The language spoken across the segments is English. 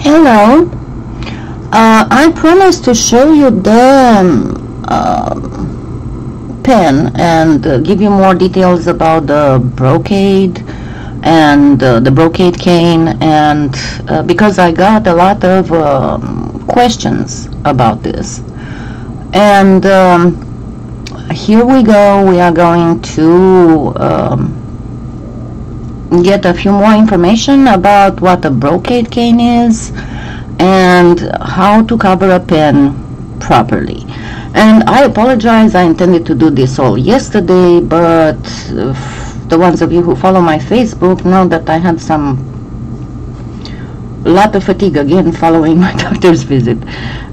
Hello. I promised to show you the pen and give you more details about the Brocade and the Brocade cane, and because I got a lot of questions about this. And here we go. We are going to get a few more information about what a Brocade cane is and how to cover a pen properly. And I apologize, I intended to do this all yesterday, but the ones of you who follow my Facebook know that I had a lot of fatigue again following my doctor's visit.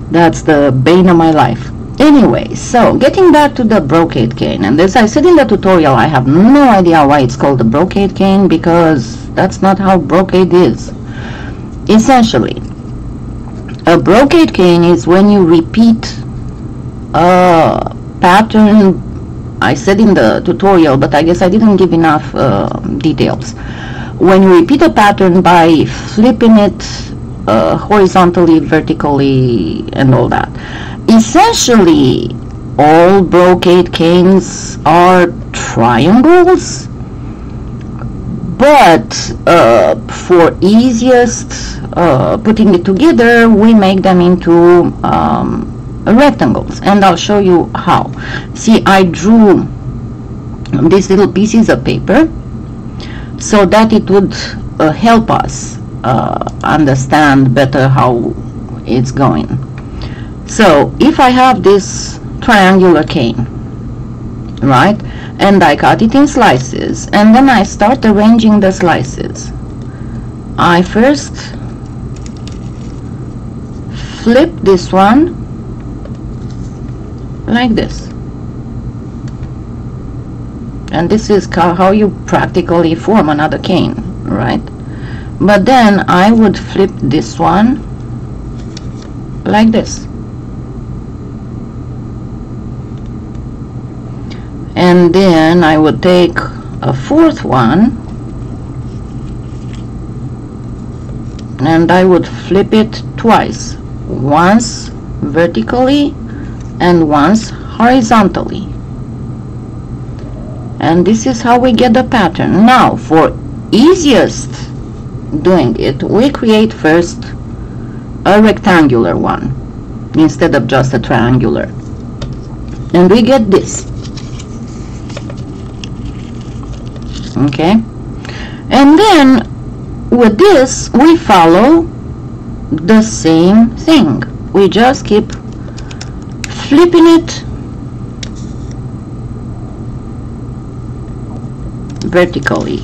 That's the bane of my life. Anyway, so getting back to the Brocade cane, and as I said in the tutorial, I have no idea why it's called the Brocade cane, because that's not how Brocade is. Essentially, a Brocade cane is when you repeat a pattern. I said in the tutorial, but I guess I didn't give enough details. When you repeat a pattern by flipping it horizontally, vertically, and all that. Essentially, all Brocade canes are triangles, but for easiest putting it together, we make them into rectangles, and I'll show you how. See, I drew these little pieces of paper so that it would help us understand better how it's going. So if I have this triangular cane, right, and I cut it in slices, and then I start arranging the slices, I first flip this one like this, and this is how you practically form another cane, right? But then I would flip this one like this, and then I would take a fourth one and I would flip it twice, once vertically and once horizontally, and this is how we get the pattern. Now, for easiest doing it, we create first a rectangular one instead of just a triangular, and we get this. Okay, and then with this we follow the same thing. We just keep flipping it vertically,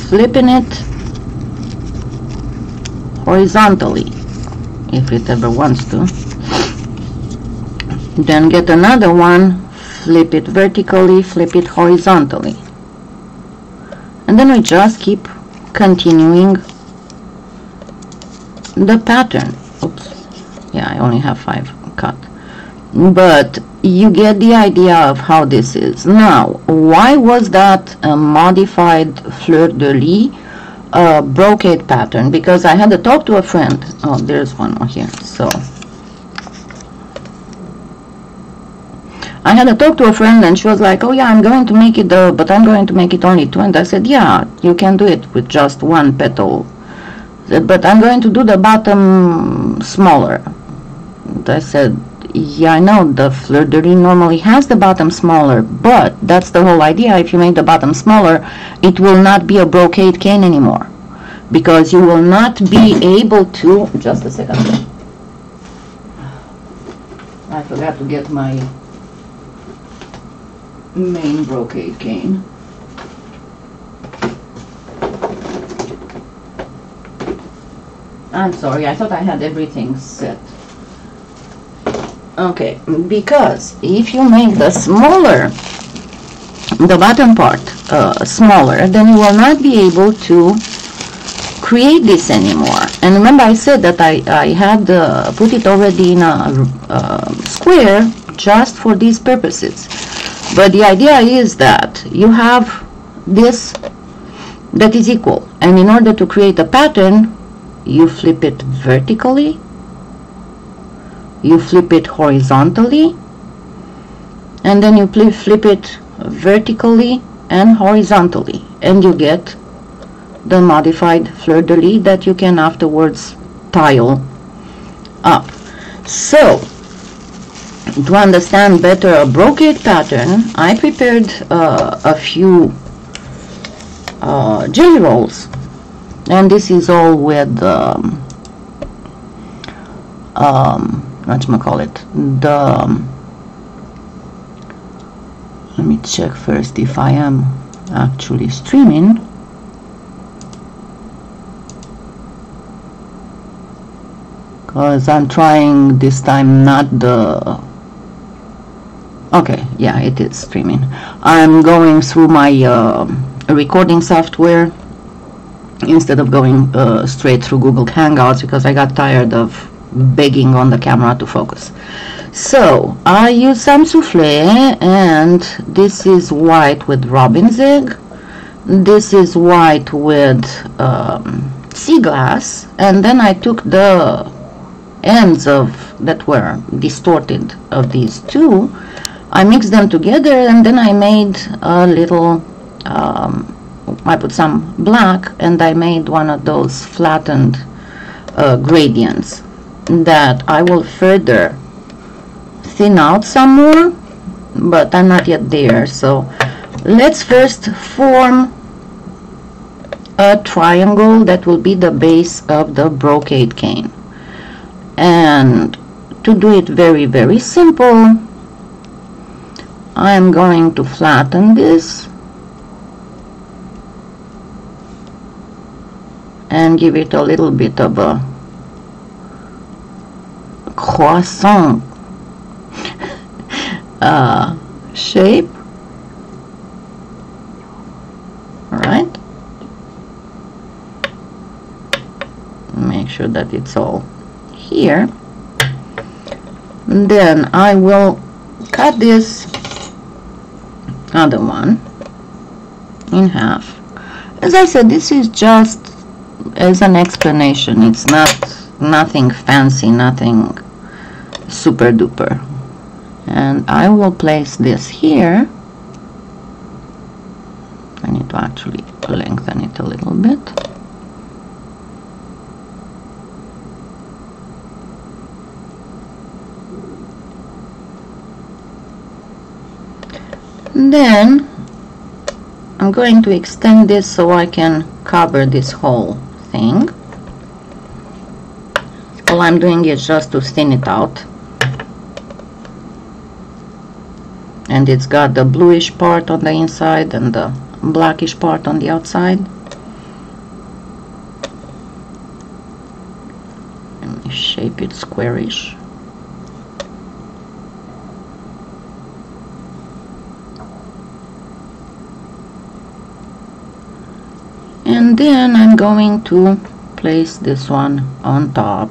flipping it horizontally if it ever wants to, then get another one, flip it vertically, flip it horizontally, and then we just keep continuing the pattern. Oops, yeah, I only have 5 cut, but you get the idea of how this is. Now, why was that a modified fleur-de-lis brocade pattern? Because I had to talk to a friend. Oh, there's one more here. So I had to talk to a friend, and she was like, oh yeah, I'm going to make it but I'm going to make it only 2. And I said, yeah, you can do it with just 1 petal, but I'm going to do the bottom smaller. And I said, yeah, I know the fleur-de-lis normally has the bottom smaller, but that's the whole idea. If you make the bottom smaller, it will not be a Brocade cane anymore, because you will not be able to, just a second, I forgot to get my main Brocade cane. I'm sorry, I thought I had everything set. Okay, because if you make the smaller, the bottom part smaller, then you will not be able to create this anymore. And remember, I said that I had put it already in a square just for these purposes. But the idea is that you have this that is equal, and in order to create a pattern, you flip it vertically, you flip it horizontally, and then you flip it vertically and horizontally, and you get the modified fleur-de-lis that you can afterwards tile up. So to understand better a brocade pattern, I prepared a few jelly rolls, and this is all with whatchamacallit, let me check first if I am actually streaming. Because I'm trying this time not the... Okay, yeah, it is streaming. I'm going through my recording software instead of going straight through Google Hangouts, because I got tired of begging on the camera to focus. So I use some souffle, and this is white with robin's egg, this is white with sea glass, and then I took the ends of that were distorted of these two, I mixed them together, and then I made a little I put some black, and I made one of those flattened gradients that I will further thin out some more, but I'm not yet there. So let's first form a triangle that will be the base of the brocade cane. And to do it very, very simple, I'm going to flatten this and give it a little bit of a croissant shape. Alright, make sure that it's all here. And then I will cut this other one in half. As I said, this is just as an explanation. It's nothing fancy, nothing super duper. And I will place this here. I need to actually lengthen it a little bit. And then I'm going to extend this so I can cover this whole thing. All I'm doing is just to thin it out. And it's got the bluish part on the inside and the blackish part on the outside. Let me shape it squarish. And then I'm going to place this one on top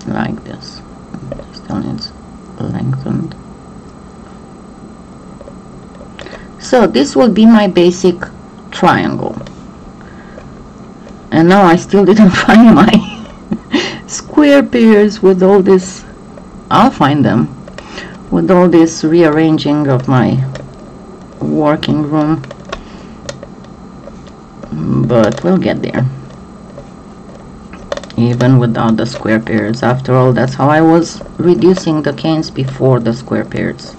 like this. Still needs lengthened. So this will be my basic triangle. And now I still didn't find my square pairs with all this. I'll find them with all this rearranging of my working room, but we'll get there even without the square pairs. After all, that's how I was reducing the canes before the square pairs.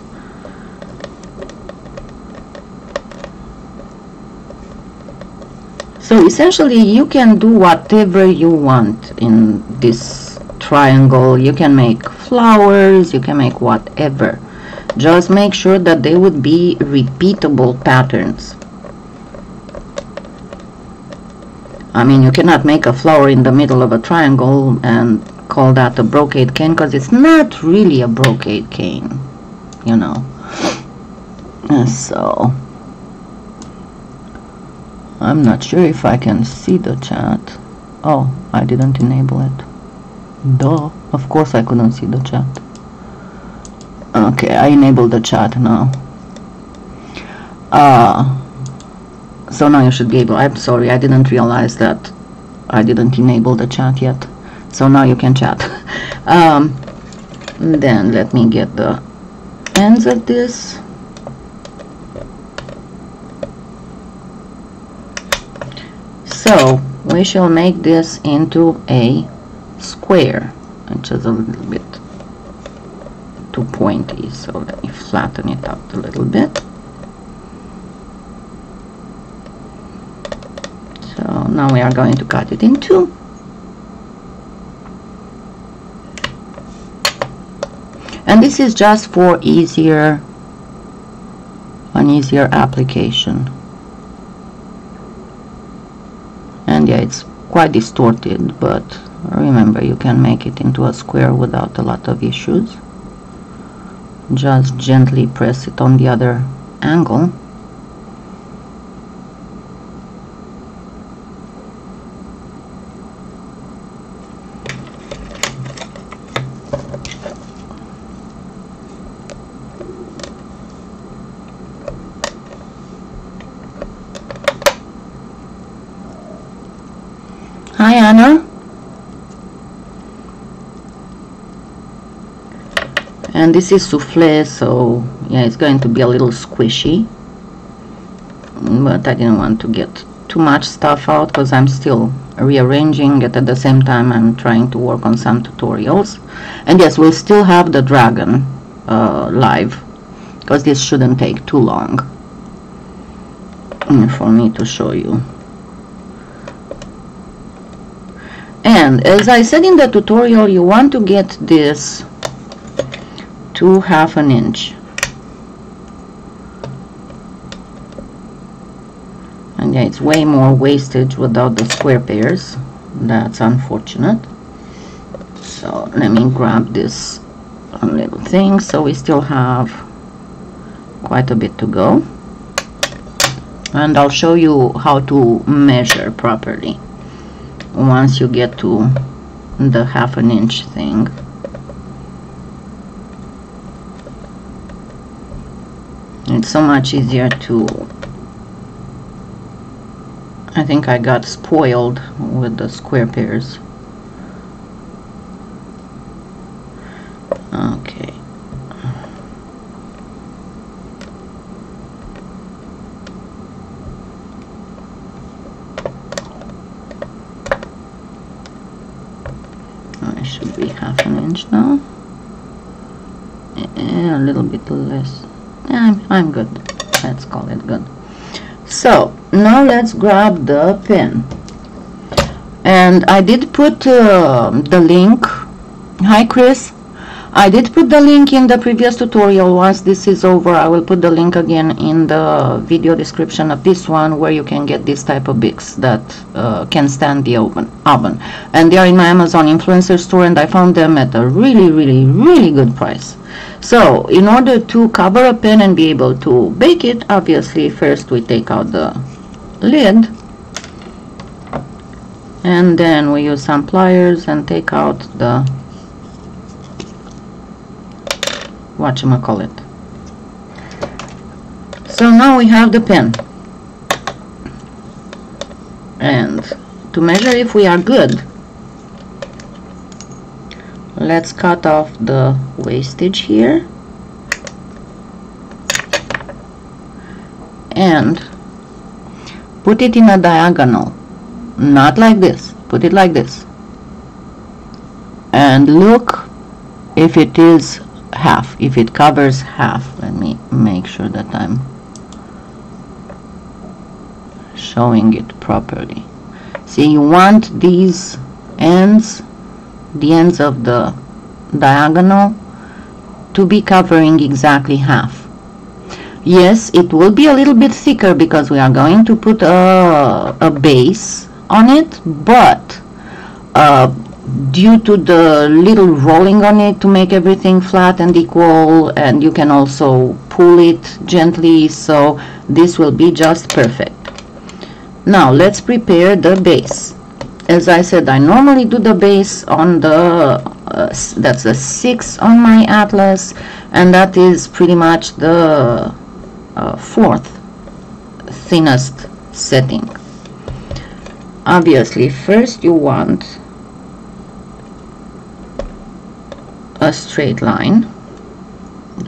So essentially you can do whatever you want in this triangle. You can make flowers, you can make whatever. Just make sure that they would be repeatable patterns. I mean, you cannot make a flower in the middle of a triangle and call that a brocade cane, because it's not really a brocade cane, you know. So I'm not sure if I can see the chat. Oh, I didn't enable it. Duh, of course I couldn't see the chat. Okay, I enabled the chat now. So now you should be able, I'm sorry, I didn't realize that I didn't enable the chat yet. So now you can chat. Then let me get the ends of this. So we shall make this into a square, which is a little bit too pointy, so let me flatten it out a little bit. So now we are going to cut it in two. And this is just for an easier application. And yeah, it's quite distorted, but remember, you can make it into a square without a lot of issues. Just gently press it on the other angle. Hi, Anna. And this is souffle, so yeah, it's going to be a little squishy, but I didn't want to get too much stuff out because I'm still rearranging it. At the same time, I'm trying to work on some tutorials. And yes, we'll still have the dragon live, because this shouldn't take too long for me to show you. And as I said in the tutorial, you want to get this to 1/2 inch. And yeah, it's way more wastage without the square pairs. That's unfortunate. So let me grab this little thing, so we still have quite a bit to go. And I'll show you how to measure properly once you get to the 1/2 inch thing. It's so much easier to, I think I got spoiled with the square pairs. Okay. It should be 1/2 inch now. A little bit less. I'm good. Let's call it good. So now let's grab the pen. And I did put the link. Hi, Chris. I did put the link in the previous tutorial. Once this is over, I will put the link again in the video description of this one, where you can get this type of Bics that can stand the oven. And they are in my Amazon influencer store, and I found them at a really good price. So in order to cover a pen and be able to bake it, obviously first we take out the lid, and then we use some pliers and take out the whatchamacallit. So now we have the pen, and to measure if we are good, let's cut off the wastage here and put it in a diagonal, not like this, put it like this, and look if it is half, if it covers half. Let me make sure that I'm showing it properly. See, you want these ends, the ends of the diagonal, to be covering exactly half. Yes, it will be a little bit thicker because we are going to put a base on it, but due to the little rolling on it to make everything flat and equal, and you can also pull it gently, so this will be just perfect. Now let's prepare the base. As I said, I normally do the base on the that's the 6 on my atlas, and that is pretty much the 4th thinnest setting. Obviously, first you want a straight line.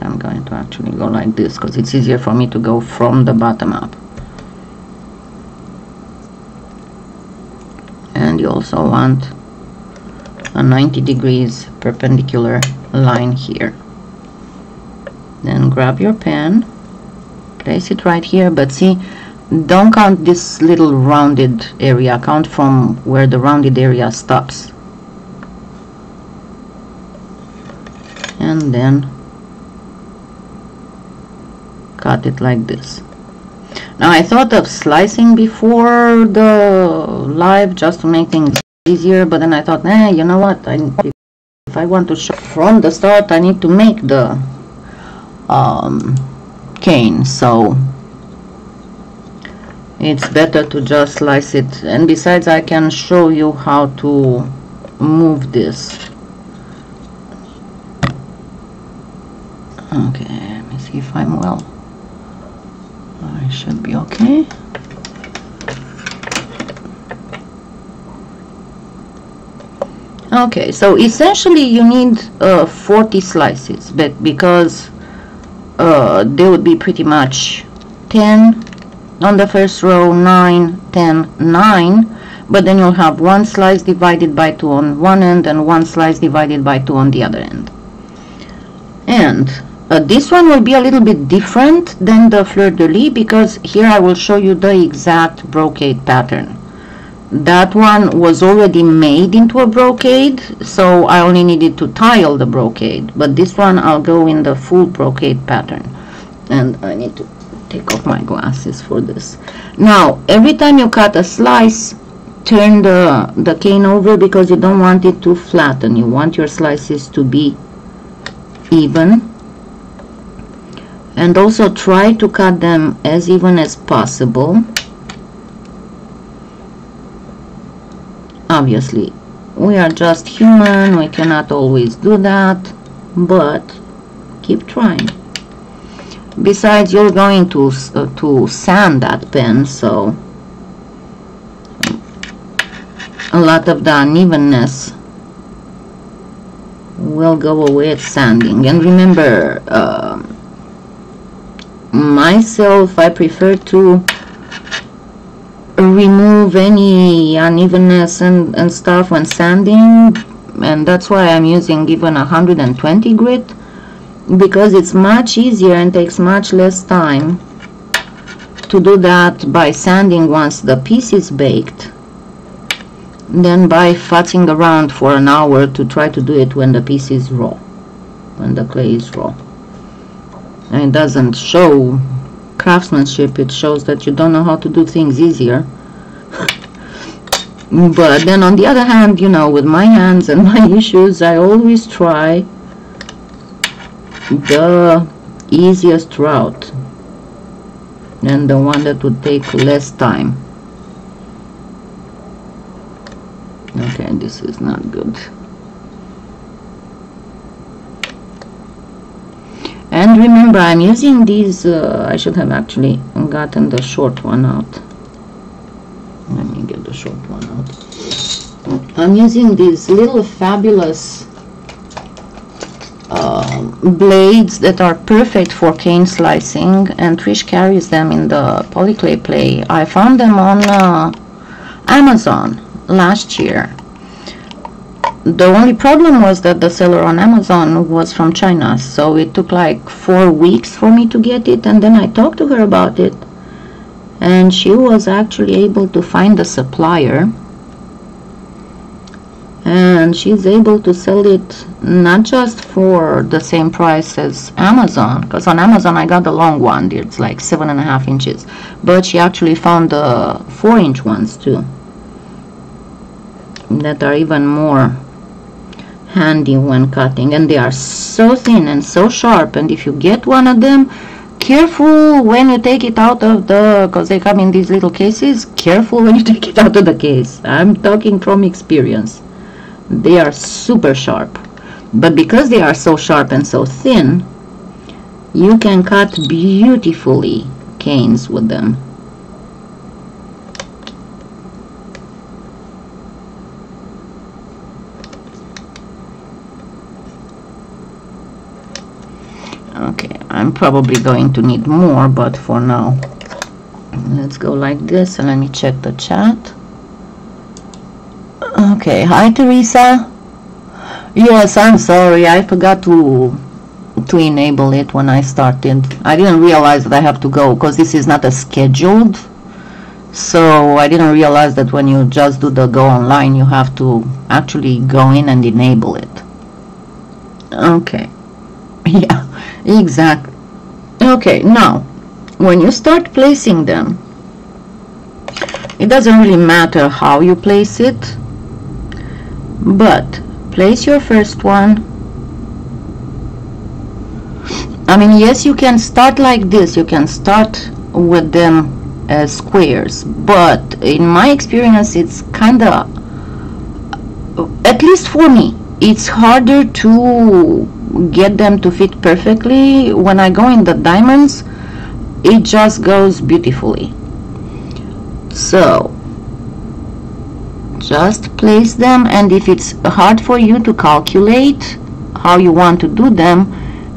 I'm going to actually go like this because it's easier for me to go from the bottom up. And you also want a 90 degrees perpendicular line here. Then grab your pen, place it right here, but see, don't count this little rounded area, count from where the rounded area stops. And then cut it like this. Now I thought of slicing before the live just to make things easier, but then I thought, you know what, if I want to show from the start, I need to make the cane, so it's better to just slice it. And besides, I can show you how to move this. Okay, let me see if I'm well. I should be okay. Okay, so essentially you need 40 slices, but because they would be pretty much 10 on the first row, 9, 10, 9, but then you'll have one slice divided by 2 on one end and one slice divided by 2 on the other end. And this one will be a little bit different than the fleur-de-lis, because here I will show you the exact brocade pattern. That one was already made into a brocade, so I only needed to tile the brocade, but this one I'll go in the full brocade pattern. And I need to take off my glasses for this. Now, every time you cut a slice, turn the cane over, because you don't want it to flatten. You want your slices to be even. And also try to cut them as even as possible. Obviously, we are just human, we cannot always do that, but keep trying. Besides, you're going to sand that pen, so a lot of the unevenness will go away at sanding. And remember, myself, I prefer to remove any unevenness and stuff when sanding, and that's why I'm using even 120 grit, because it's much easier and takes much less time to do that by sanding once the piece is baked than by futzing around for an hour to try to do it when the piece is raw, when the clay is raw. And it doesn't show craftsmanship, it shows that you don't know how to do things easier. But then on the other hand, you know, with my hands and my issues, I always try the easiest route and the one that would take less time. Okay, this is not good. And remember, I'm using these, I should have actually gotten the short one out. Let me get the short one out. I'm using these little fabulous blades that are perfect for cane slicing, and Trish carries them in the PolyClay play. I found them on Amazon last year. The only problem was that the seller on Amazon was from China, so it took like 4 weeks for me to get it, and then I talked to her about it, and she was actually able to find a supplier, and she's able to sell it not just for the same price as Amazon, because on Amazon I got the long one, it's like 7.5 inches, but she actually found the 4-inch ones too that are even more handy when cutting, and they are so thin and so sharp. And if you get one of them, careful when you take it out of the, because they come in these little cases, careful when you take it out of the case. I'm talking from experience. They are super sharp, but because they are so sharp and so thin, you can cut beautifully canes with them. Okay, I'm probably going to need more, but for now let's go like this, and let me check the chat. Okay, hi Teresa. Yes, I'm sorry, I forgot to enable it when I started. I didn't realize that I have to go, because this is not a scheduled, so I didn't realize that when you just do the go online you have to actually go in and enable it. Okay. Yeah, exactly. Okay, now when you start placing them, it doesn't really matter how you place it, but place your first one. I mean, yes, you can start like this, you can start with them as squares, but in my experience it's kinda, at least for me, it's harder to get them to fit perfectly. When I go in the diamonds, it just goes beautifully. So just place them, and if it's hard for you to calculate how you want to do them,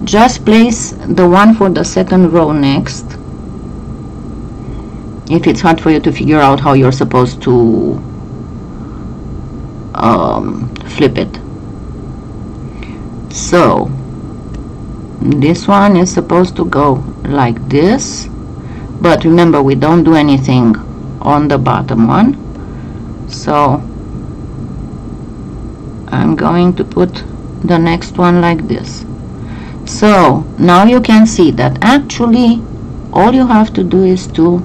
just place the one for the second row next. If it's hard for you to figure out how you're supposed to flip it. So this one is supposed to go like this, but remember, we don't do anything on the bottom one, so I'm going to put the next one like this. So now you can see that actually all you have to do is to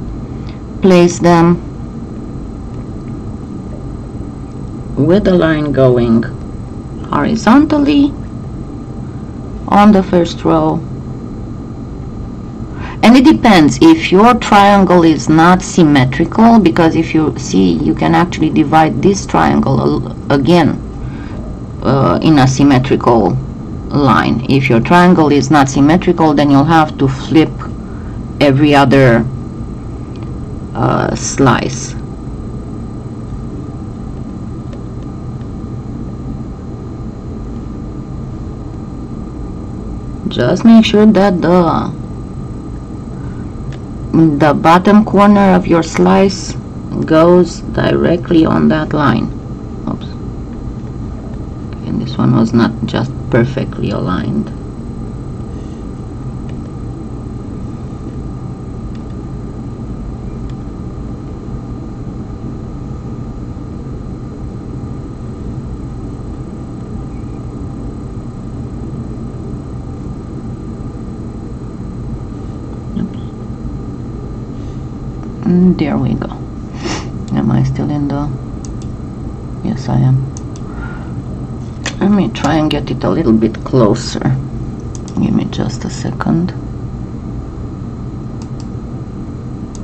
place them with the line going horizontally on the first row. And it depends if your triangle is not symmetrical, because if you see, you can actually divide this triangle again in a symmetrical line. If your triangle is not symmetrical, then you'll have to flip every other slice. Just make sure that the bottom corner of your slice goes directly on that line. Oops. And this one was not just perfectly aligned. There we go. Am I still in the... Yes, I am. Let me try and get it a little bit closer. Give me just a second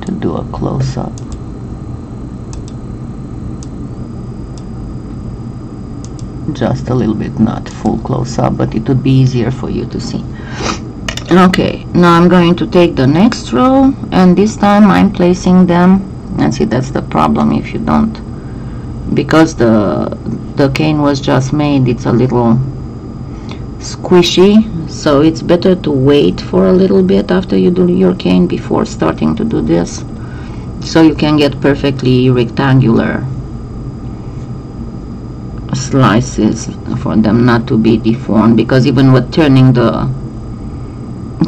to do a close-up. Just a little bit, not full close-up, but it would be easier for you to see. Okay, now I'm going to take the next row, and this time I'm placing them, and see, that's the problem if you don't, because the cane was just made, it's a little squishy, so it's better to wait for a little bit after you do your cane before starting to do this, so you can get perfectly rectangular slices for them not to be deformed, because even with turning the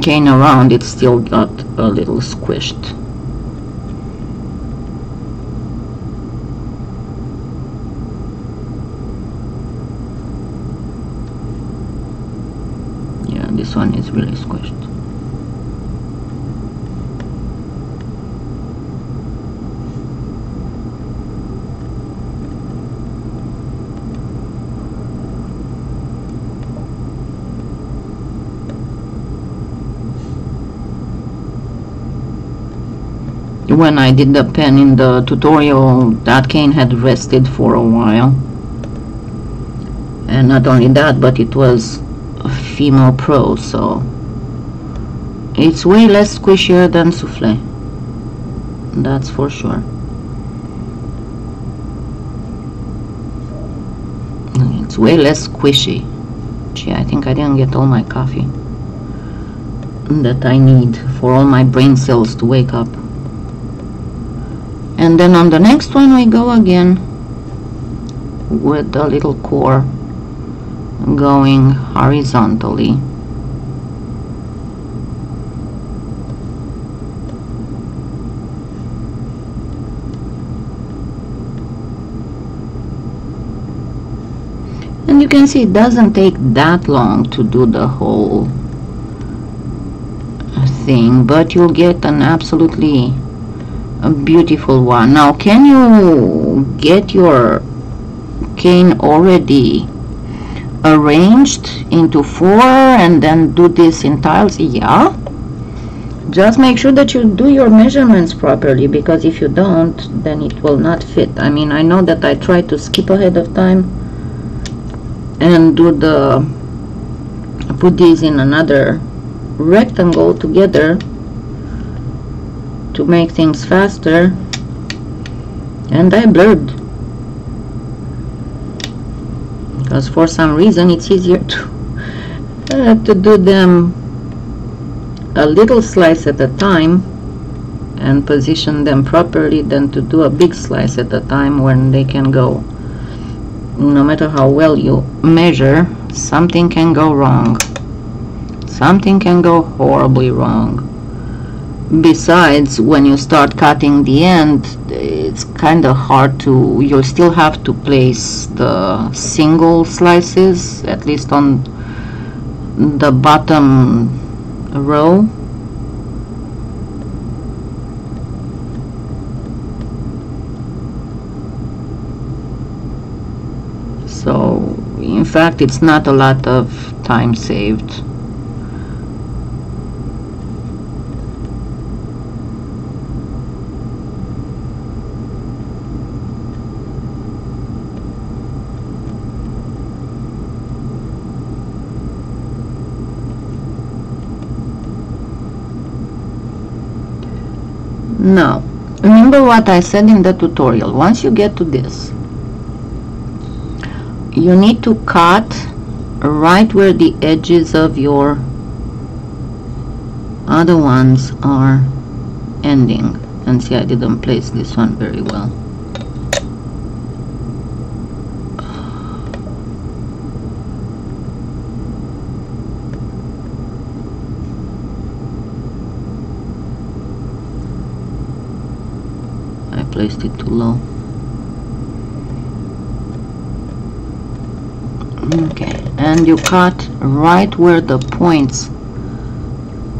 cane around, it still got a little squished. Yeah, this one is really squished. When I did the pen in the tutorial, that cane had rested for a while, and not only that, but it was a female pro, so it's way less squishier than souffle, that's for sure. It's way less squishy. Gee, I think I didn't get all my coffee. that I need for all my brain cells to wake up. And then on the next one we go again with the little core going horizontally. And you can see it doesn't take that long to do the whole thing, but you'll get an absolutely beautiful one. Now, can you get your cane already arranged into 4 and then do this in tiles? Yeah. Just make sure that you do your measurements properly, because if you don't, then it will not fit. I mean, I know that I tried to skip ahead of time and put these in another rectangle together to make things faster, and I blurred because for some reason it's easier to do them a little slice at a time and position them properly than to do a big slice at a time when they can go. No matter how well you measure, something can go wrong. Something can go horribly wrong. Besides, when you start cutting the end, it's kind of hard to, you'll still have to place the single slices, at least on the bottom row. So, in fact, it's not a lot of time saved. Now, remember what I said in the tutorial. Once you get to this, you need to cut right where the edges of your other ones are ending. And see, I didn't place this one very well. I placed it too low. Okay, and you cut right where the points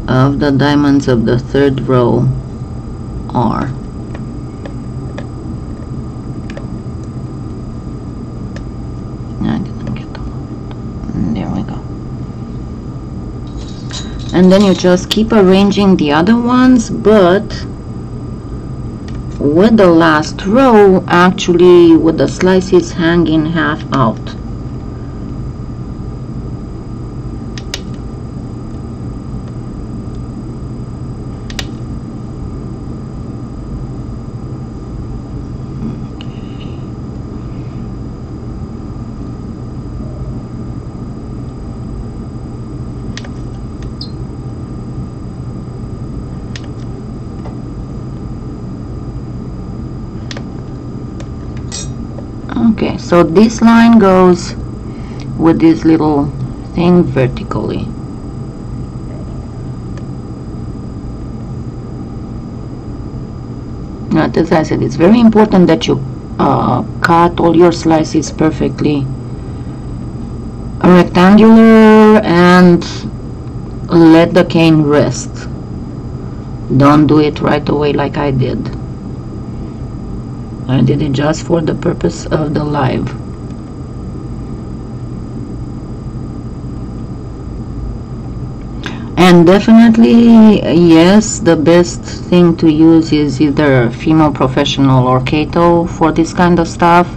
of the diamonds of the third row are. I didn't get all of it. There we go. And then you just keep arranging the other ones, but with the last row actually with the slices hanging half out. Okay, so this line goes with this little thing vertically. Now, as I said, it's very important that you cut all your slices perfectly rectangular and let the cane rest. Don't do it right away like I did. I did it just for the purpose of the live. And definitely, yes, the best thing to use is either female professional or Kato for this kind of stuff,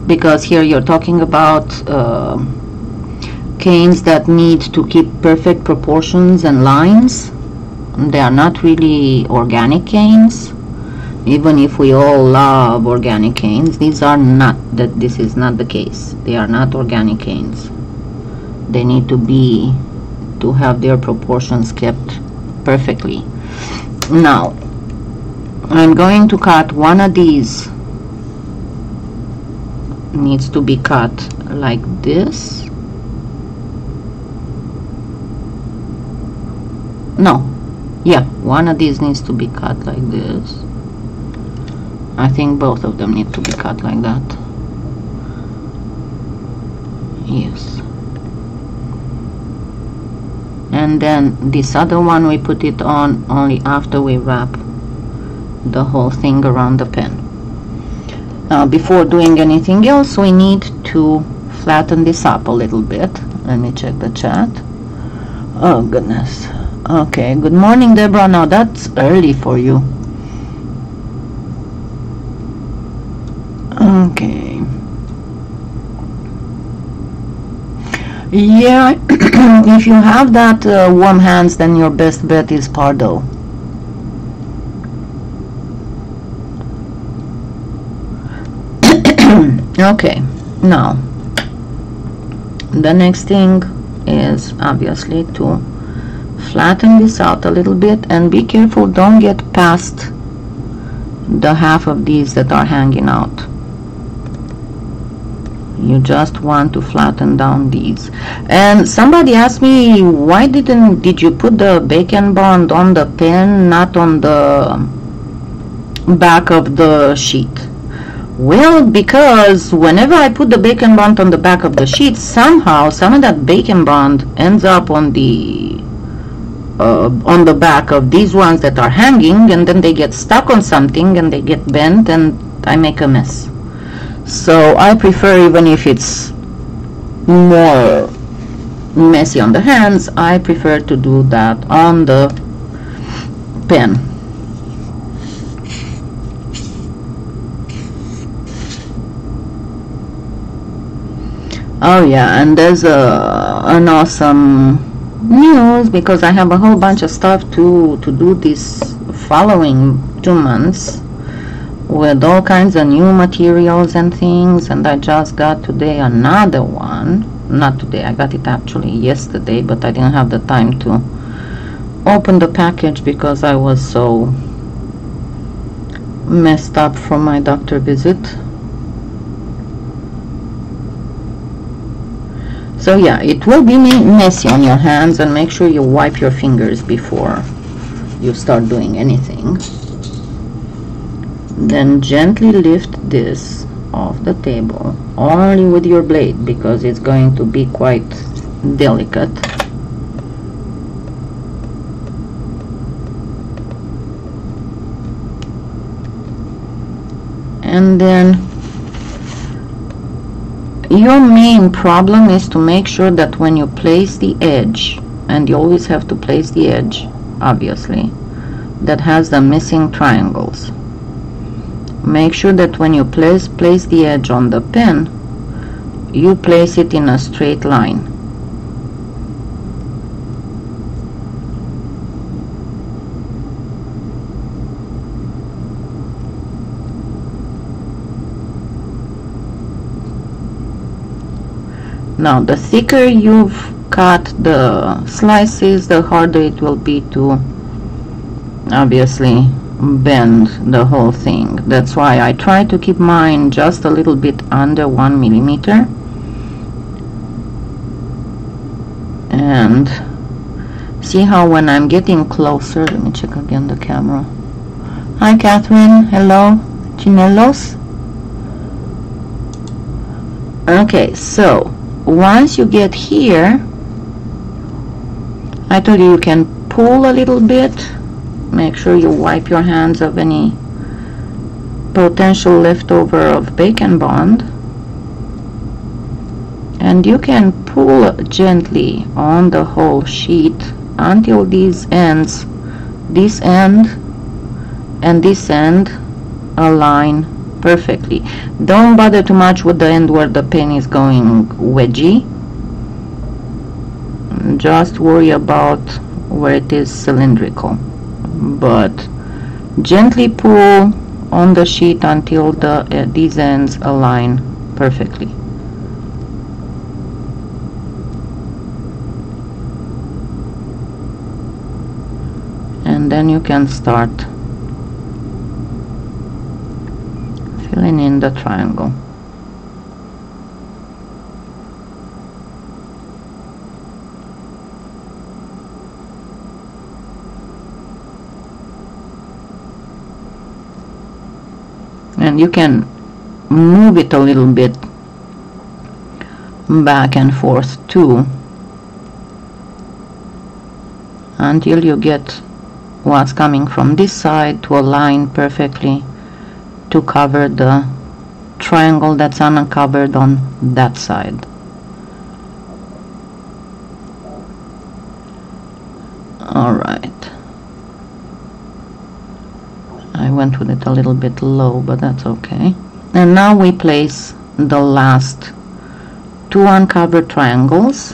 because here you're talking about canes that need to keep perfect proportions and lines. They are not really organic canes. Even if we all love organic canes, these are not, this is not the case. They are not organic canes. They need to have their proportions kept perfectly. Now I'm going to cut one of these. Needs to be cut like this. No, yeah, one of these needs to be cut like this. I think both of them need to be cut like that. Yes. And then this other one we put it on only after we wrap the whole thing around the pen. Before doing anything else, we need to flatten this up a little bit. Let me check the chat. Oh goodness. Okay, good morning, Deborah. Now that's early for you. Okay. Yeah, if you have that warm hands, then your best bet is Pardo. Okay, now the next thing is obviously to flatten this out a little bit, and be careful, don't get past the half of these that are hanging out. You just want to flatten down these. And somebody asked me, why did you put the bacon bond on the pen, not on the back of the sheet? Well, because whenever I put the bacon bond on the back of the sheet, somehow some of that bacon bond ends up on the back of these ones that are hanging, and then they get stuck on something and they get bent and I make a mess. So I prefer, even if it's more messy on the hands, I prefer to do that on the pen. Oh yeah, and there's an awesome news, because I have a whole bunch of stuff to do this following 2 months with all kinds of new materials and things, and I just got today another one. Not today, I got it actually yesterday, but I didn't have the time to open the package because I was so messed up from my doctor visit. So yeah, it will be messy on your hands, and make sure you wipe your fingers before you start doing anything. Then gently lift this off the table, only with your blade, because it's going to be quite delicate. And then your main problem is to make sure that when you place the edge, and you always have to place the edge, obviously, that has the missing triangles. Make sure that when you place the edge on the pen, you place it in a straight line. Now, the thicker you've cut the slices, the harder it will be to obviously bend the whole thing. That's why I try to keep mine just a little bit under 1 millimeter. And see how when I'm getting closer, let me check again the camera. Hi Catherine, hello, Chinelos. Okay, so once you get here, I told you can pull a little bit. Make sure you wipe your hands of any potential leftover of bacon bond, and you can pull gently on the whole sheet until these ends, this end and this end, align perfectly. Don't bother too much with the end where the pen is going wedgy. Just worry about where it is cylindrical, but gently pull on the sheet until these ends align perfectly. and then you can start filling in the triangle. And you can move it a little bit back and forth too, until you get what's coming from this side to align perfectly to cover the triangle that's uncovered on that side. Alright. I went with it a little bit low, but that's okay. And now we place the last two uncovered triangles,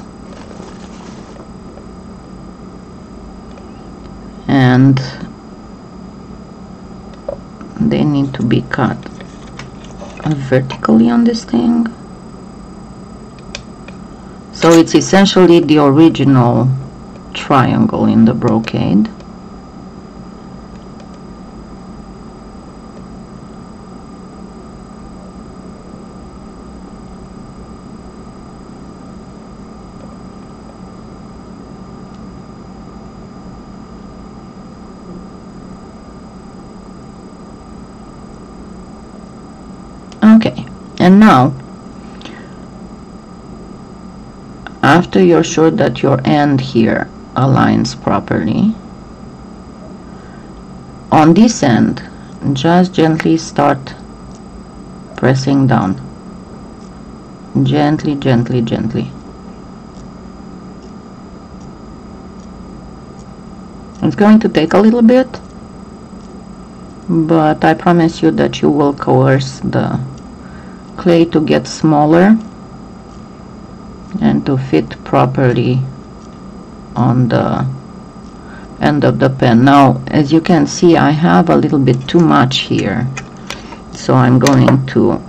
and they need to be cut vertically on this thing. So it's essentially the original triangle in the brocade. Okay, and now after you're sure that your end here aligns properly, on this end just gently start pressing down, gently, gently, gently. It's going to take a little bit, but I promise you that you will coerce the clay to get smaller and to fit properly on the end of the pen. Now, as you can see, I have a little bit too much here, so I'm going to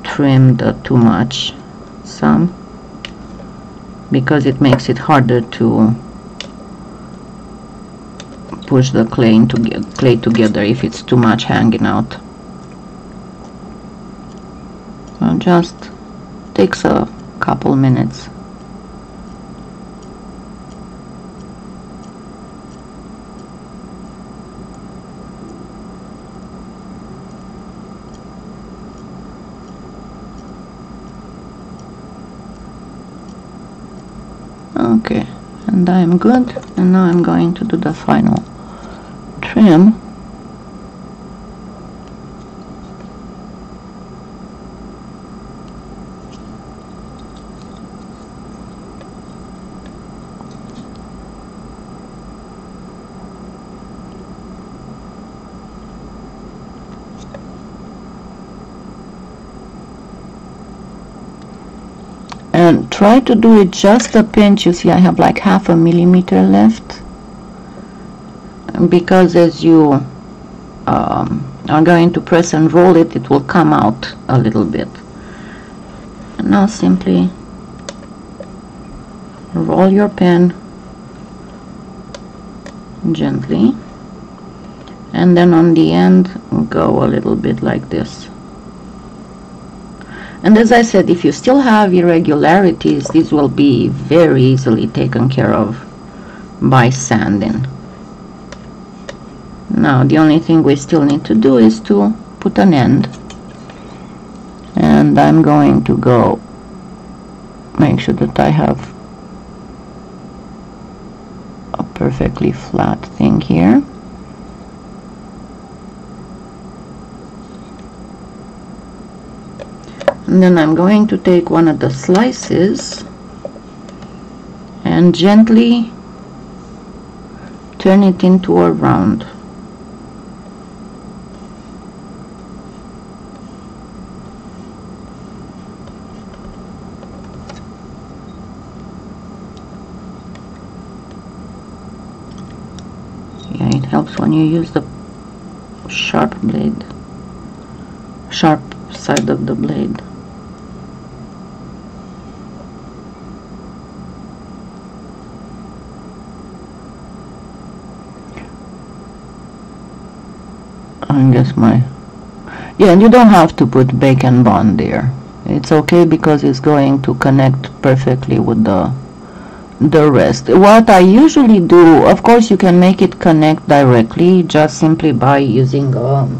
trim the too much some, because it makes it harder to push the clay together if it's too much hanging out. So just takes a couple minutes. Okay, and I'm good, and now I'm going to do the final trim. And try to do it just a pinch. You see, I have like 0.5 millimeter left, because as you are going to press and roll it, it will come out a little bit. And now simply roll your pen gently, and then on the end go a little bit like this. And as I said, if you still have irregularities, these will be very easily taken care of by sanding. Now the only thing we still need to do is to put an end, and I'm going to go make sure that I have a perfectly flat thing here. And then I'm going to take one of the slices and gently turn it into a round. Yeah, it helps when you use the sharp blade, sharp side of the blade. Where's my... Yeah, and you don't have to put bake and bond there. It's okay because it's going to connect perfectly with the rest. What I usually do, of course you can make it connect directly just simply by using the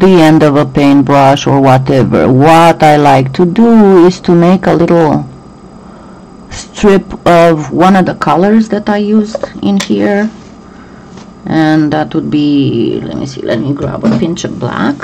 end of a paintbrush or whatever. What I like to do is to make a little strip of one of the colors that I used in here, and that would be, let me see, let me grab a pinch of black.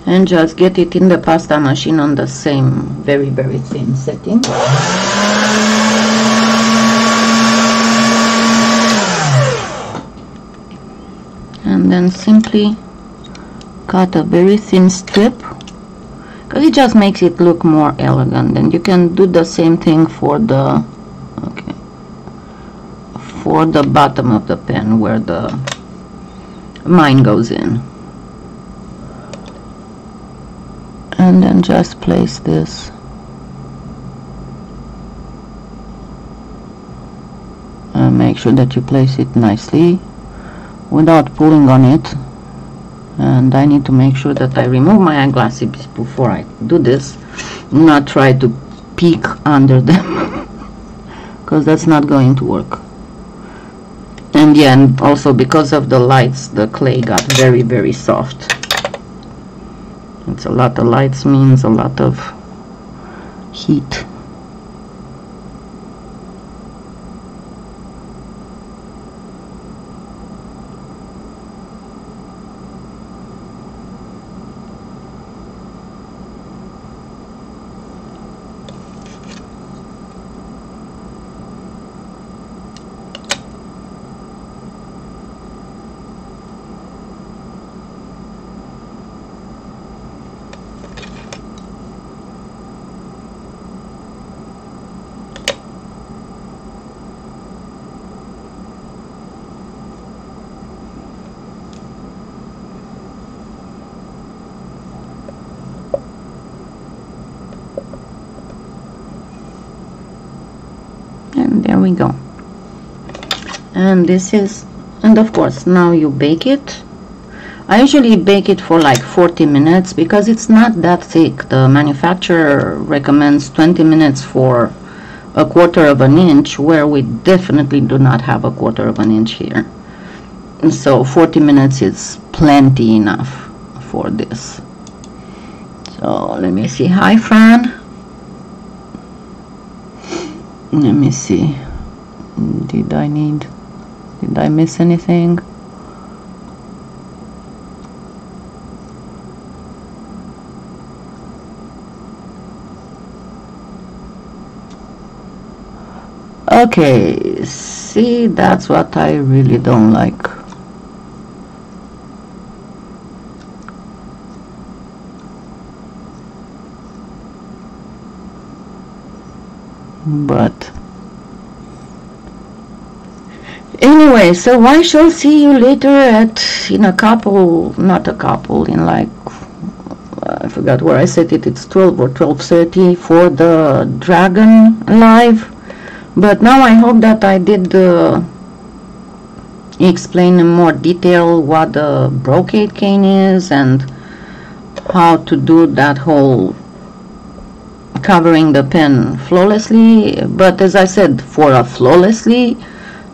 And just get it in the pasta machine on the same very thin setting. And then simply cut a very thin strip, because it just makes it look more elegant. And you can do the same thing for the bottom of the pen where the mine goes in. And then just place this and make sure that you place it nicely without pulling on it. And I need to make sure that I remove my eyeglasses before I do this, not try to peek under them because that's not going to work. And yeah, and also because of the lights, the clay got very soft. It's a lot of lights means a lot of heat. And there we go. And this is, and of course now you bake it. I usually bake it for like 40 minutes because it's not that thick. The manufacturer recommends 20 minutes for a 1/4 of an inch, where we definitely do not have a 1/4 of an inch here. And so 40 minutes is plenty enough for this. So let me see. Hi Fran. Let me see. Did I miss anything? Okay, see, that's what I really don't like. But anyway, so I shall see you later in a couple, not a couple, in like, I forgot where I set it, it's 12 or 12:30 for the Dragon Live. But now I hope that I did explain in more detail what the Brocade cane is and how to do that whole covering the pen flawlessly. But as I said, for a flawlessly,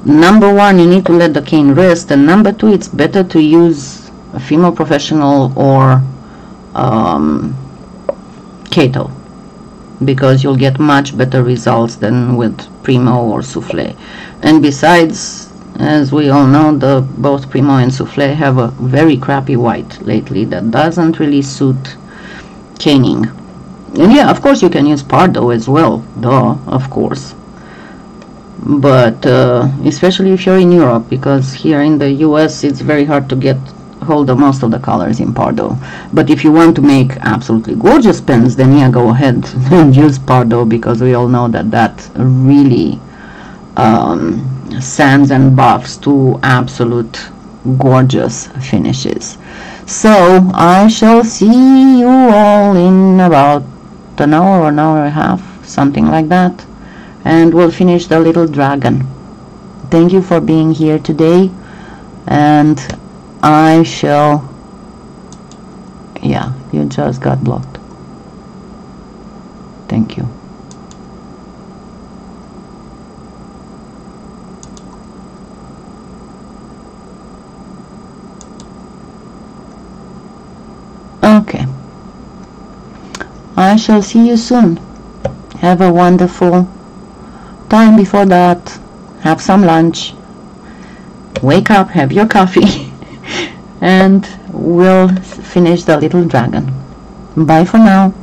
number one, you need to let the cane rest, and number two, it's better to use a female professional or Kato, because you'll get much better results than with Premo or Soufflé. And besides, as we all know, both Premo and Soufflé have a very crappy white lately that doesn't really suit caning. And yeah, of course you can use Pardo as well, duh, of course. But especially if you're in Europe, because here in the US it's very hard to get hold of most of the colors in Pardo. But if you want to make absolutely gorgeous pens, then yeah, go ahead and use Pardo, because we all know that that really sands and buffs to absolute gorgeous finishes. So I shall see you all in about an hour or an hour and a half, something like that, and we'll finish the little dragon. Thank you for being here today, and I shall... Yeah, you just got blocked. Thank you. Okay. I shall see you soon. Have a wonderful time before that. Have some lunch. Wake up, have your coffee, and we'll finish the little dragon. Bye for now.